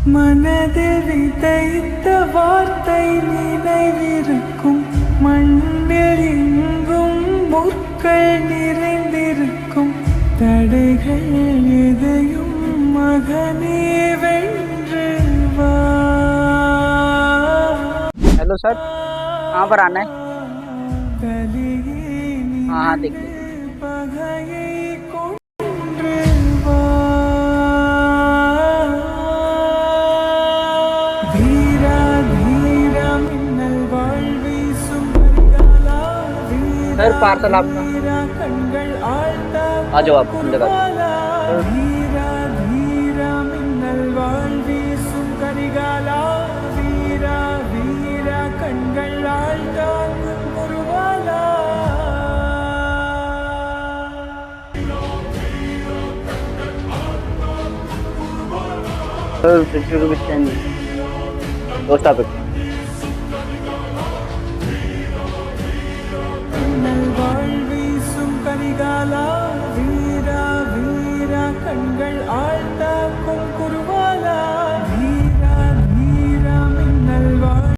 மனதில் விதைத்த வார்த்தை நினைவிருக்கும், மண்ணில் எங்கும் முற்கள் நிறைந்திருக்கும், தடைகள் எதையும் மகனே வென்று வா. हेलो सर, कहाँ पर आना है? हाँ देखिए। सर पार्सल आपका, आ जाओ आप अंदर आ जाओ। Sir, 50 rupees change. Don't stop it.